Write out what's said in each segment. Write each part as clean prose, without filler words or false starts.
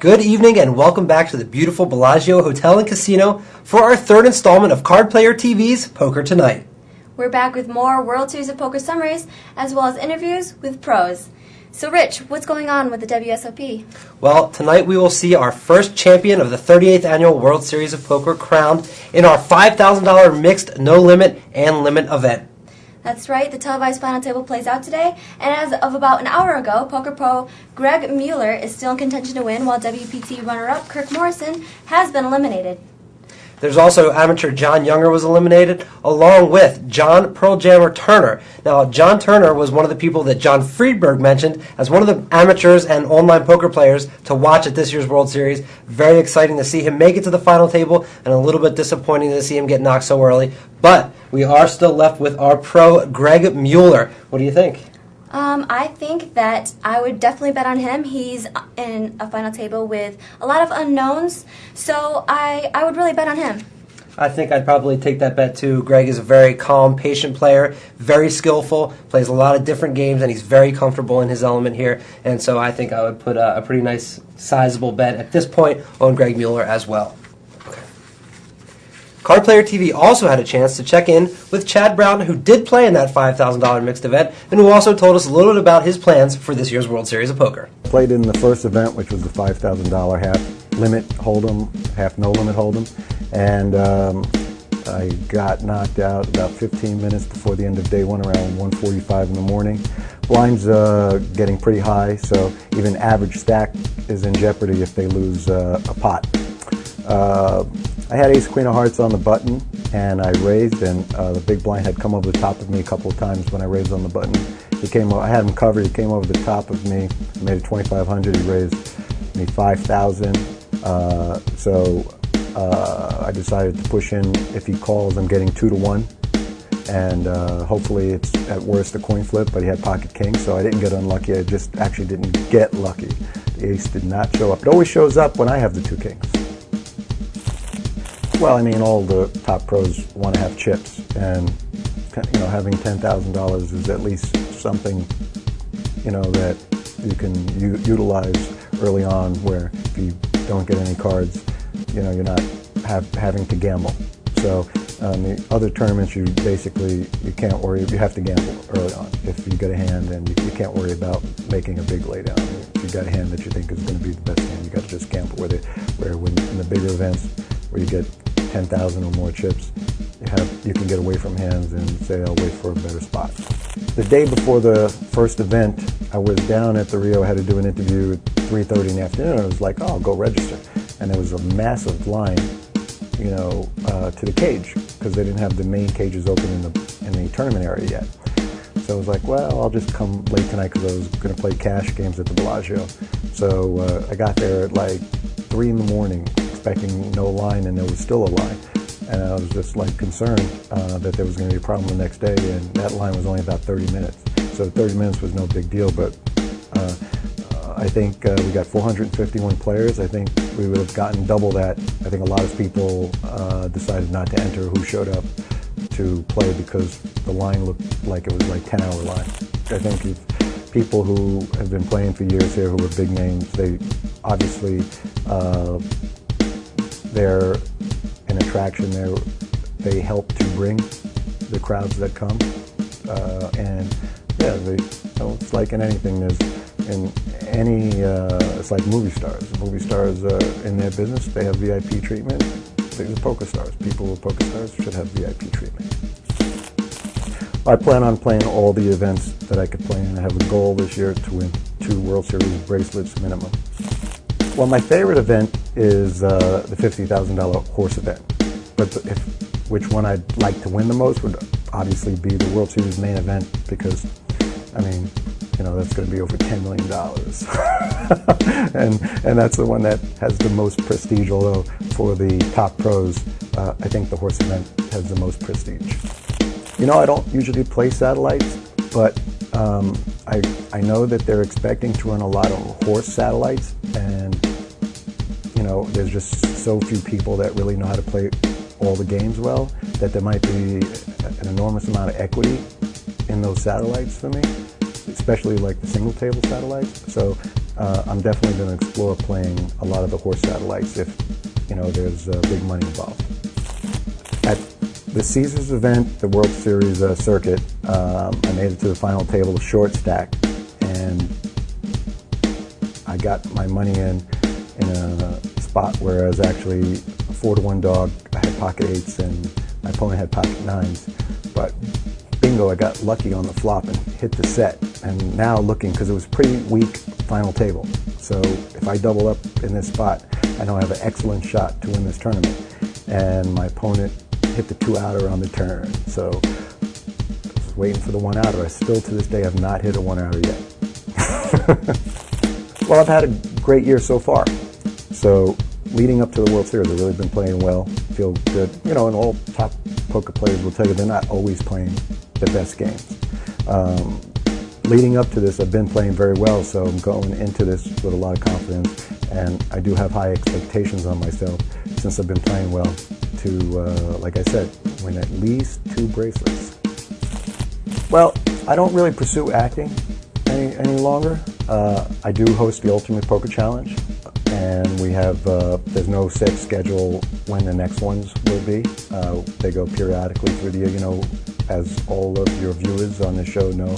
Good evening and welcome back to the beautiful Bellagio Hotel and Casino for our third installment of Card Player TV's Poker Tonight. We're back with more World Series of Poker summaries as well as interviews with pros. So Rich, what's going on with the WSOP? Well, tonight we will see our first champion of the 38th Annual World Series of Poker crowned in our $5,000 mixed no limit and limit event. That's right, the televised final table plays out today, and as of about an hour ago, poker pro Greg Mueller is still in contention to win, while WPT runner-up Kirk Morrison has been eliminated. There's also amateur John Younger was eliminated, along with John Pearl Jammer Turner. Now, John Turner was one of the people that John Friedberg mentioned as one of the amateurs and online poker players to watch at this year's World Series. Very exciting to see him make it to the final table, and a little bit disappointing to see him get knocked so early. But we are still left with our pro, Greg Mueller. What do you think? I think that I would definitely bet on him. He's in a final table with a lot of unknowns, so I would really bet on him. I think I'd probably take that bet too. Greg is a very calm, patient player, very skillful, plays a lot of different games, and he's very comfortable in his element here. And so I think I would put a pretty nice, sizable bet at this point on Greg Mueller as well. Card Player TV also had a chance to check in with Chad Brown, who did play in that $5,000 mixed event, and who also told us a little bit about his plans for this year's World Series of Poker. Played in the first event, which was the $5,000 half limit hold'em, half no limit hold'em, and I got knocked out about 15 minutes before the end of day one, around 1:45 in the morning. Blinds getting pretty high, so even average stack is in jeopardy if they lose a pot. I had ace queen of hearts on the button, and I raised, and the big blind had come over the top of me a couple of times when I raised on the button. I had him covered. He came over the top of me, made it 2,500. He raised me 5,000. I decided to push in. If he calls, I'm getting 2-1, and hopefully it's at worst a coin flip. But he had pocket king, so I didn't get unlucky. I just actually didn't get lucky. The ace did not show up. It always shows up when I have the two kings. Well, I mean, all the top pros want to have chips, and having $10,000 is at least something, that you can utilize early on. Where if you don't get any cards, you're not having to gamble. So the other tournaments, you can't worry. You have to gamble early on if you get a hand, and you can't worry about making a big laydown. If you got a hand that you think is going to be the best hand, you got to just gamble with it. Where when in the bigger events, where you get 10,000 or more chips, you can get away from hands and say, I'll wait for a better spot. The day before the first event, I was down at the Rio. I had to do an interview at 3:30 in the afternoon. I was like, oh, I'll go register. And there was a massive line, to the cage, because they didn't have the main cages open in the tournament area yet. So I was like, well, I'll just come late tonight because I was going to play cash games at the Bellagio. So I got there at like 3 in the morning, expecting no line, and there was still a line. And I was just concerned that there was going to be a problem the next day, and that line was only about 30 minutes. So 30 minutes was no big deal, but I think we got 451 players. I think we would have gotten double that. I think a lot of people decided not to enter who showed up to play because the line looked like it was 10-hour line. I think people who have been playing for years here, who are big names, they obviously they're an attraction. They help to bring the crowds that come, and it's like in anything. It's like movie stars. Movie stars in their business, they have VIP treatment. The poker stars, people with poker stars should have VIP treatment. I plan on playing all the events that I could play in. I have a goal this year to win 2 World Series bracelets minimum. Well, my favorite event is the $50,000 horse event. But which one I'd like to win the most would obviously be the World Series main event, because, that's going to be over $10 million. and that's the one that has the most prestige, although for the top pros, I think the horse event has the most prestige. I don't usually play satellites, but I know that they're expecting to run a lot of horse satellites, and there's just so few people that really know how to play all the games well that there might be an enormous amount of equity in those satellites for me, especially like the single table satellites. So I'm definitely going to explore playing a lot of the horse satellites if, there's big money involved. At the Caesars event, the World Series circuit, I made it to the final table of short stack, and I got my money in a spot where I was actually a 4-to-1 dog. I had pocket 8s and my opponent had pocket 9s, but bingo, I got lucky on the flop and hit the set. And now looking, because it was pretty weak final table, so if I double up in this spot, I know I have an excellent shot to win this tournament. And my opponent hit the 2-outer on the turn, so I was waiting for the 1-outer. I still to this day have not hit a 1-outer yet. Well, I've had a great year so far. So leading up to the World Series, I've really been playing well, feel good. And all top poker players will tell you they're not always playing the best games. Leading up to this, I've been playing very well, so I'm going into this with a lot of confidence, and I do have high expectations on myself since I've been playing well to, like I said, win at least 2 bracelets. Well, I don't really pursue acting any longer. I do host the Ultimate Poker Challenge, and we have, there's no set schedule when the next ones will be. They go periodically through the year, as all of your viewers on this show know.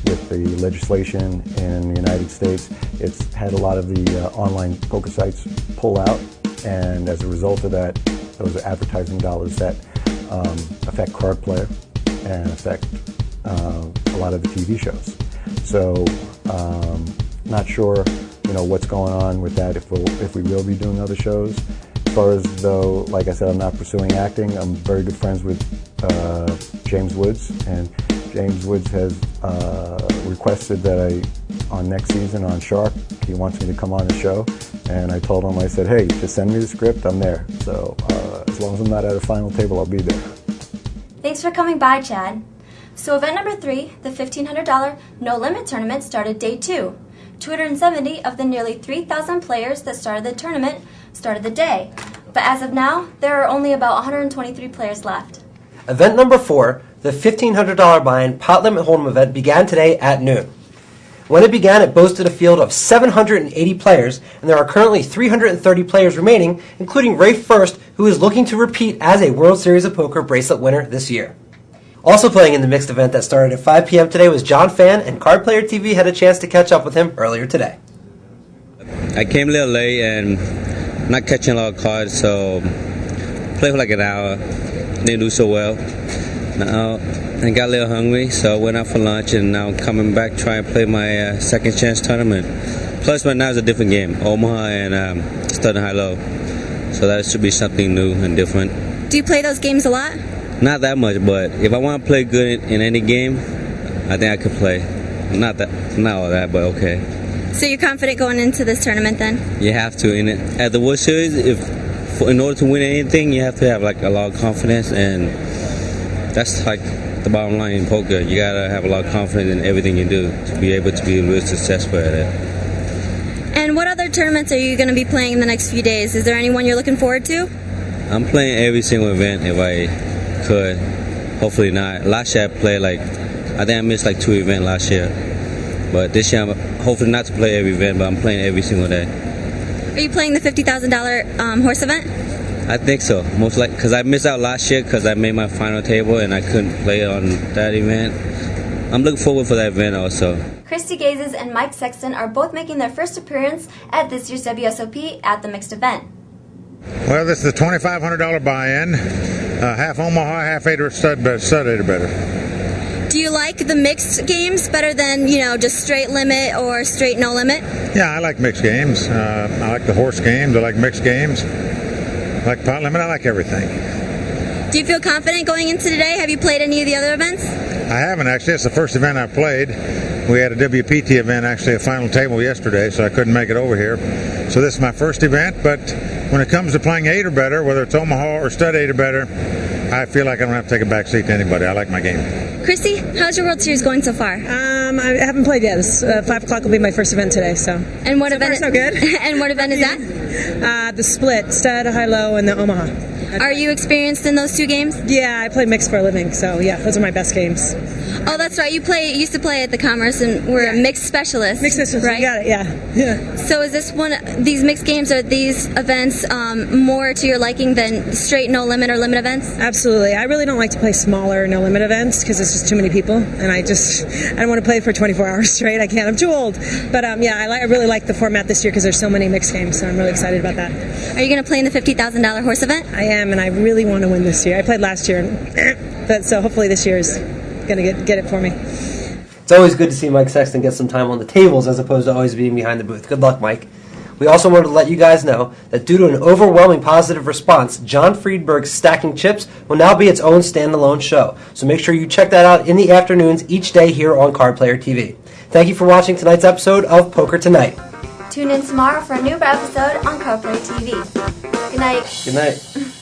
With the legislation in the United States, it's had a lot of the online poker sites pull out, and as a result of that, those are advertising dollars that affect Card Player and affect a lot of the TV shows. So, not sure, what's going on with that, if we will be doing other shows. As far as though, like I said, I'm not pursuing acting. I'm very good friends with James Woods, and James Woods has requested that on next season on Shark, he wants me to come on the show, and I told him, I said, hey, just send me the script, I'm there. So as long as I'm not at a final table, I'll be there. Thanks for coming by, Chad. So event number 3, the $1,500 No Limit Tournament, started day 2. 270 of the nearly 3,000 players that started the tournament started the day. But as of now, there are only about 123 players left. Event number 4, the $1,500 buy-in pot limit hold'em event, began today at noon. When it began, it boasted a field of 780 players, and there are currently 330 players remaining, including Rafe First, who is looking to repeat as a World Series of Poker bracelet winner this year. Also playing in the mixed event that started at 5 p.m. today was John Fan, and Card Player TV had a chance to catch up with him earlier today. I came a little late and not catching a lot of cards, so played for like an hour. Didn't do so well. Now I got a little hungry, so I went out for lunch, and now I'm coming back trying to play my second chance tournament. Plus, right now is a different game, Omaha and Stud High Low, so that should be something new and different. Do you play those games a lot? Not that much, but if I want to play good in any game, I think I could play. Not all that, but okay. So you're confident going into this tournament then? You have to. At the World Series, in order to win anything, you have to have like a lot of confidence, and that's like the bottom line in poker. You gotta have a lot of confidence in everything you do to be able to be real successful at it. And what other tournaments are you going to be playing in the next few days? Is there anyone you're looking forward to? I'm playing every single event if I could. Hopefully not. Last year I played I think I missed 2 events last year. But this year I'm hopefully not to play every event, but I'm playing every single day. Are you playing the $50,000 horse event? I think so. Most likely, because I missed out last year because I made my final table and I couldn't play on that event. I'm looking forward for that event also. Christy Gazes and Mike Sexton are both making their first appearance at this year's WSOP at the mixed event. Well, this is a $2,500 buy-in. Half Omaha, half stud 8 or better. Do you like the mixed games better than, just straight limit or straight no limit? Yeah, I like mixed games. I like the horse games. I like mixed games. I like pot limit. I like everything. Do you feel confident going into today? Have you played any of the other events? I haven't, actually. It's the first event I've played. We had a WPT event, actually, a final table yesterday, so I couldn't make it over here. So this is my first event, but when it comes to playing 8 or better, whether it's Omaha or stud 8 or better, I feel like I don't have to take a back seat to anybody. I like my game. Christy, how's your World Series going so far? I haven't played yet. 5 o'clock will be my first event today, so. And what so event? Far, so good. And what event is that? The split, stud, high, low, and the Omaha. Are you experienced in those 2 games? Yeah, I play mixed for a living, so yeah, those are my best games. Oh, that's right. You used to play at the Commerce and were a mixed specialist. Mixed specialist, right? You got it, yeah. So is this these mixed games, are these events more to your liking than straight no limit or limit events? Absolutely. I really don't like to play smaller no limit events because it's just too many people, and I don't want to play for 24 hours straight. I can't. I'm too old. But yeah, I really like the format this year because there's so many mixed games, so I'm really excited about that. Are you going to play in the $50,000 horse event? I am, and I really want to win this year. I played last year, but so hopefully this year is going to get it for me. It's always good to see Mike Sexton get some time on the tables as opposed to always being behind the booth. Good luck, Mike. We also wanted to let you guys know that due to an overwhelming positive response, John Friedberg's Stacking Chips will now be its own standalone show. So make sure you check that out in the afternoons each day here on Card Player TV. Thank you for watching tonight's episode of Poker Tonight. Tune in tomorrow for a new episode on Card Player TV. Good night. Good night.